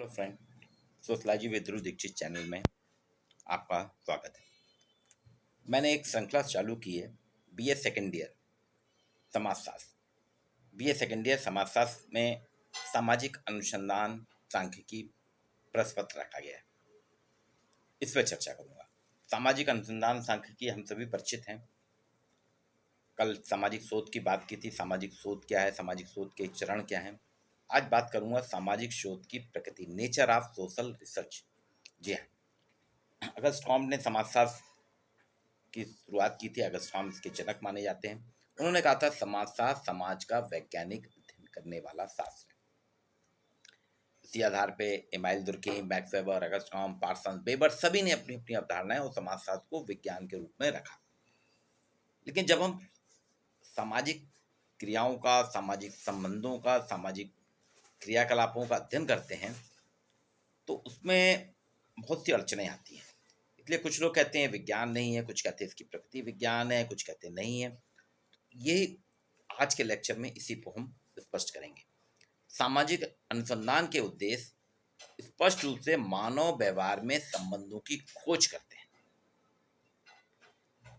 Hello friend, sociology with Dhruv Dikshit channel में आपका स्वागत है। मैंने एक श्रृंखला चालू की है, बीए सेकेंड ईयर समाजशास्त्र। बीए सेकेंड ईयर समाजशास्त्र में सामाजिक अनुसंधान सांख्यिकी प्रश्नपत्र रखा गया है। इस पर चर्चा करूँगा। सामाजिक अनुसंधान सांख्यिकी हम सभी परिचित हैं। कल सामाजिक शोध की बात की थी। सामाजिक शोध क्या है, सामाजिक शोध के चरण क्या हैं। आज बात करूँगा सामाजिक शोध की प्रकृति, नेचर ऑफ सोशल रिसर्च। जी हाँ, अगस्त कॉम्ट ने समाजशास्त्र की शुरुआत की थी। अगस्त कॉम्ट इसके जनक माने जाते हैं। उन्होंने कहा था समाजशास्त्र समाज का वैज्ञानिक अध्ययन करने वाला शास्त्र है। इसी आधार पे amyl दुर्केइम, max weber, Auguste Comte, person, weber सभी ने अपनी अपनी अवधारणाएं और समाजशास्त्र को विज्ञान के रूप में रखा। लेकिन जब हम सामाजिक क्रियाओं का, सामाजिक संबंधों का, सामाजिक क्रियाकलापों का अध्ययन करते हैं तो उसमें बहुत सी अड़चनें आती हैं। इसलिए कुछ लोग कहते हैं विज्ञान नहीं है, कुछ कहते हैं इसकी प्रकृति विज्ञान है, कुछ कहते हैं नहीं है। ये आज के लेक्चर में इसी को हम स्पष्ट करेंगे। सामाजिक अनुसंधान के उद्देश्य स्पष्ट रूप से मानव व्यवहार में संबंधों की खोज करते हैं।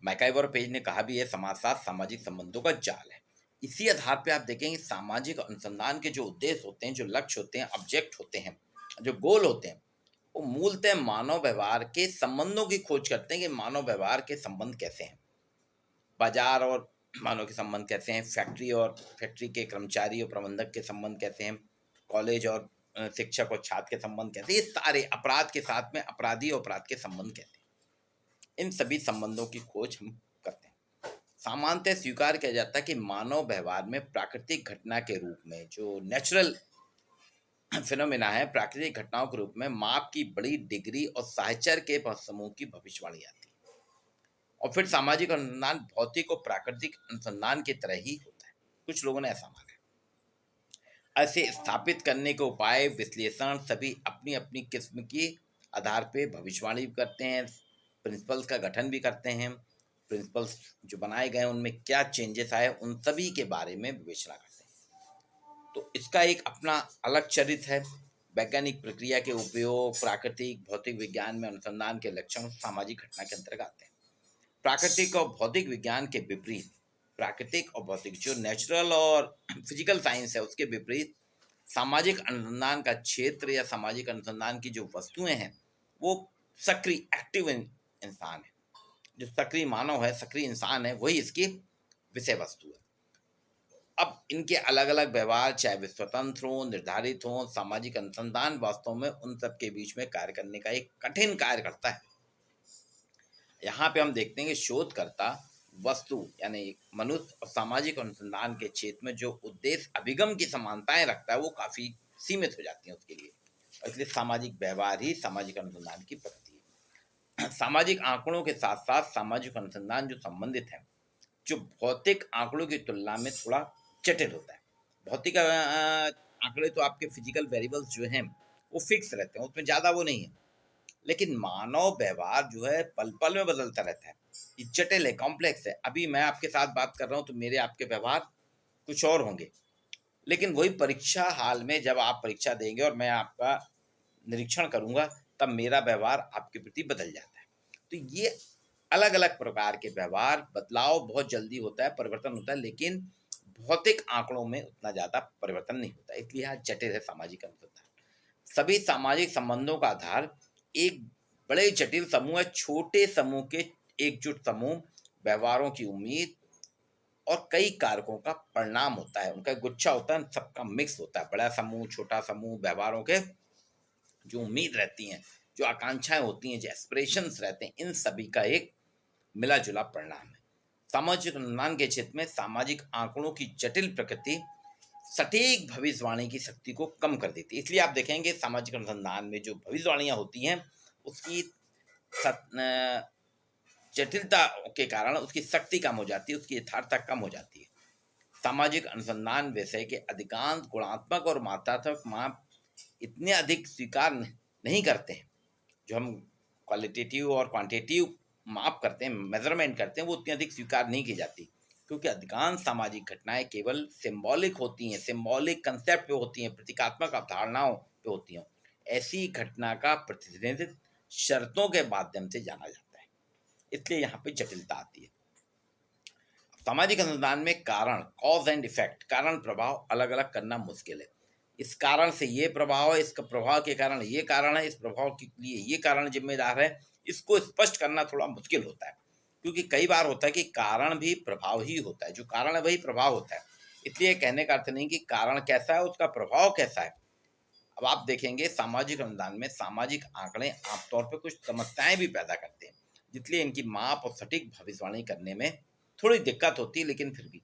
मैकाइवर और पेज ने कहा भी है, समाजशास्त्र सामाजिक संबंधों का जाल है। इसी आधार पे आप देखेंगे सामाजिक अनुसंधान के जो उद्देश्य होते हैं, जो लक्ष्य होते हैं, ऑब्जेक्ट होते हैं, जो गोल होते हैं, वो मूलतः मानव व्यवहार के संबंधों की खोज करते हैं कि मानव व्यवहार के संबंध कैसे हैं, बाजार और मानव के संबंध कैसे हैं, फैक्ट्री के कर्मचारी और प्रबंधक के संबंध कैसे हैं, कॉलेज और शिक्षक और छात्र के संबंध कैसे, ये सारे अपराध के साथ में अपराधी और अपराध के संबंध कैसे, इन सभी संबंधों की खोज हम करते हैं। सामान्यतः स्वीकार किया जाता है कि मानव व्यवहार में प्राकृतिक घटना के रूप में, जो नेचुरल फिनोमेना है, प्राकृतिक घटनाओं के रूप में माप की बड़ी डिग्री और साहचर्य के समूह की भविष्यवाणी आती है। और फिर सामाजिक अनुसंधान भौतिक और प्राकृतिक अनुसंधान की तरह ही होता है। कुछ लोगों ने ऐसा माना है। ऐसे स्थापित करने के उपाय, विश्लेषण सभी अपनी अपनी किस्म की आधार पे भविष्यवाणी भी करते हैं, प्रिंसिपल्स का गठन भी करते हैं। प्रिंसिपल्स जो बनाए गए हैं उनमें क्या चेंजेस आए, उन सभी के बारे में विवेचना करते हैं। तो इसका एक अपना अलग चरित्र है। वैज्ञानिक प्रक्रिया के उपयोग, प्राकृतिक भौतिक विज्ञान में अनुसंधान के लक्षण सामाजिक घटना के अंतर्गत आते हैं। प्राकृतिक और भौतिक विज्ञान के विपरीत, प्राकृतिक और भौतिक जो नेचुरल और फिजिकल साइंस है उसके विपरीत सामाजिक अनुसंधान का क्षेत्र या सामाजिक अनुसंधान की जो वस्तुएं हैं वो सक्रिय एक्टिव इंसान है। जो सक्रिय मानव है, सक्रिय इंसान है, वही इसकी विषय वस्तु है। अब इनके अलग अलग व्यवहार, चाहे वे स्वतंत्र हों, निर्धारित हों, सामाजिक अनुसंधान वास्तव में उन सब के बीच में कार्य करने का एक कठिन कार्य करता है। यहाँ पे हम देखते हैं कि शोधकर्ता वस्तु यानी मनुष्य और सामाजिक अनुसंधान के क्षेत्र में जो उद्देश्य अभिगम की समानताएं रखता है वो काफ़ी सीमित हो जाती हैं उसके लिए। और इसलिए सामाजिक व्यवहार ही सामाजिक अनुसंधान की प्रकृति है। सामाजिक आंकड़ों के साथ साथ सामाजिक अनुसंधान जो संबंधित है, जो भौतिक आंकड़ों की तुलना में थोड़ा जटिल होता है। भौतिक आंकड़े तो आपके फिजिकल वेरिएबल्स जो हैं वो फिक्स रहते हैं, उसमें ज़्यादा वो नहीं है। लेकिन मानव व्यवहार जो है पल पल में बदलता रहता है, ये जटिल है, कॉम्प्लेक्स है। अभी मैं आपके साथ बात कर रहा हूँ तो मेरे आपके व्यवहार कुछ और होंगे, लेकिन वही परीक्षा हाल में जब आप परीक्षा देंगे और मैं आपका निरीक्षण करूँगा तब मेरा व्यवहार आपके प्रति बदल जाता है। तो ये अलग अलग प्रकार के व्यवहार, बदलाव बहुत जल्दी होता है, परिवर्तन होता है, लेकिन भौतिक आंकड़ों में उतना ज़्यादा परिवर्तन नहीं होता। इसलिए यहाँ जटिल है सामाजिक अनुसंधान। सभी सामाजिक संबंधों का आधार एक बड़े जटिल समूह है, छोटे समूह के एकजुट समूह, व्यवहारों की उम्मीद और कई कारकों का परिणाम होता है। उनका गुच्छा होता है, सबका मिक्स होता है। बड़ा समूह, छोटा समूह, व्यवहारों के जो उम्मीद रहती हैं, जो आकांक्षाएं होती हैं, जो एस्पिरेशंस रहते हैं, इन सभी का एक मिला जुला परिणाम है। सामाजिक अनुसंधान के क्षेत्र में सामाजिक आंकड़ों की जटिल प्रकृति सटीक भविष्यवाणी की शक्ति को कम कर देती है। इसलिए आप देखेंगे सामाजिक अनुसंधान में जो भविष्यवाणियां होती हैं उसकी जटिलता के कारण उसकी शक्ति कम हो जाती है, उसकी यथार्थता कम हो जाती है। सामाजिक अनुसंधान विषय के अधिकांश गुणात्मक और मात्रात्मक माप इतने अधिक स्वीकार नहीं करते हैं। जो हम क्वालिटेटिव और क्वांटिटेटिव माप करते हैं, मेजरमेंट करते हैं, वो उतनी अधिक स्वीकार नहीं की जाती, क्योंकि अधिकांश सामाजिक घटनाएं केवल सिंबॉलिक होती हैं, सिंबॉलिक कंसेप्ट पे होती हैं, प्रतीकात्मक अवधारणाओं पे होती हैं। ऐसी घटना का प्रतिनिधित्व शर्तों के माध्यम से जाना जाता है, इसलिए यहाँ पे जटिलता आती है। सामाजिक अनुसंधान में कारण, कॉज एंड इफेक्ट, कारण प्रभाव अलग अलग करना मुश्किल है। इस कारण से ये प्रभाव है, इसका प्रभाव के कारण ये कारण है, इस प्रभाव के लिए ये कारण जिम्मेदार है, इसको स्पष्ट करना थोड़ा मुश्किल होता है, क्योंकि कई बार होता है कि कारण भी प्रभाव ही होता है, जो कारण है वही प्रभाव होता है। इसलिए कहने का अर्थ नहीं कि कारण कैसा है उसका प्रभाव कैसा है। अब आप देखेंगे सामाजिक अनुसंधान में सामाजिक आंकड़े आमतौर पर कुछ समस्याएं भी पैदा करते हैं, इसलिए इनकी माप और सटीक भविष्यवाणी करने में थोड़ी दिक्कत होती है। लेकिन फिर भी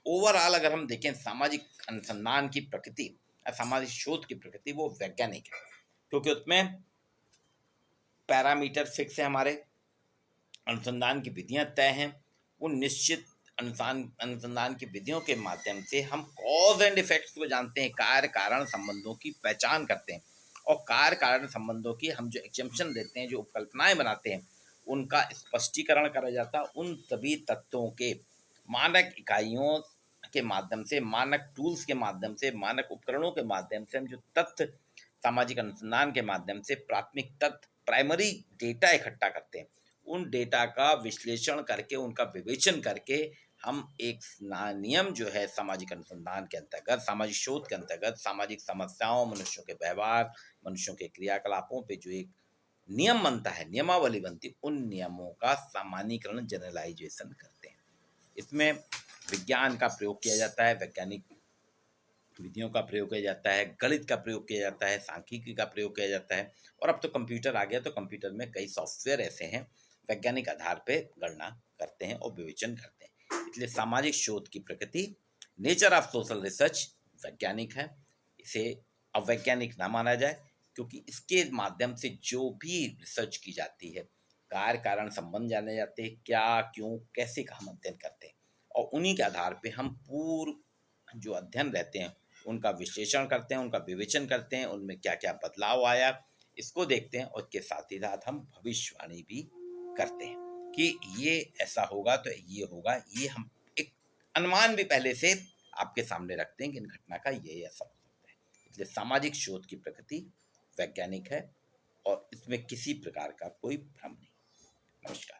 ओवरऑल अगर हम देखें सामाजिक अनुसंधान की प्रकृति, सामाजिक शोध की प्रकृति वो वैज्ञानिक है, क्योंकि उसमें पैरामीटर फिक्स है, हमारे अनुसंधान की विधियां तय हैं। उन निश्चित अनुसंधान की विधियों के माध्यम से हम कॉज एंड इफेक्ट्स को जानते हैं, कार्य कारण संबंधों की पहचान करते हैं, और कार्य कारण संबंधों की हम जो एग्जम्पशन देते हैं, जो कल्पनाएं बनाते हैं, उनका स्पष्टीकरण करा जाता है। उन सभी तत्वों के मानक इकाइयों के माध्यम से, मानक टूल्स के माध्यम से, मानक उपकरणों के माध्यम से हम जो तथ्य सामाजिक अनुसंधान के माध्यम से प्राथमिक तथ्य, प्राइमरी डेटा इकट्ठा करते हैं, उन डेटा का विश्लेषण करके, उनका विवेचन करके हम एक नियम जो है सामाजिक अनुसंधान के अंतर्गत, सामाजिक शोध के अंतर्गत, सामाजिक समस्याओं, मनुष्यों के व्यवहार, मनुष्यों के क्रियाकलापों पे जो एक नियम बनता है, नियमावली बनती, उन नियमों का सामान्यीकरण, जनरलाइजेशन करते हैं। इसमें विज्ञान का प्रयोग किया जाता है, वैज्ञानिक विधियों का प्रयोग किया जाता है, गणित का प्रयोग किया जाता है, सांख्यिकी का प्रयोग किया जाता है, और अब तो कंप्यूटर आ गया, तो कंप्यूटर में कई सॉफ्टवेयर ऐसे हैं वैज्ञानिक आधार पे गणना करते हैं और विवेचन करते हैं। इसलिए सामाजिक शोध की प्रकृति, नेचर ऑफ सोशल रिसर्च वैज्ञानिक है, इसे अवैज्ञानिक ना माना जाए, क्योंकि इसके माध्यम से जो भी रिसर्च की जाती है, कार्य कारण संबंध जाने जाते हैं, क्या क्यों कैसे का हम अध्ययन करते हैं, और उन्हीं के आधार पे हम पूर्व जो अध्ययन रहते हैं उनका विश्लेषण करते हैं, उनका विवेचन करते हैं, उनमें क्या क्या बदलाव आया इसको देखते हैं, और इसके साथ ही साथ हम भविष्यवाणी भी करते हैं कि ये ऐसा होगा तो ये होगा, ये हम एक अनुमान भी पहले से आपके सामने रखते हैं कि इन घटना का ये असर हो सकता है। इसलिए सामाजिक शोध की प्रकृति वैज्ञानिक है और इसमें किसी प्रकार का कोई भ्रम नहीं। नमस्कार।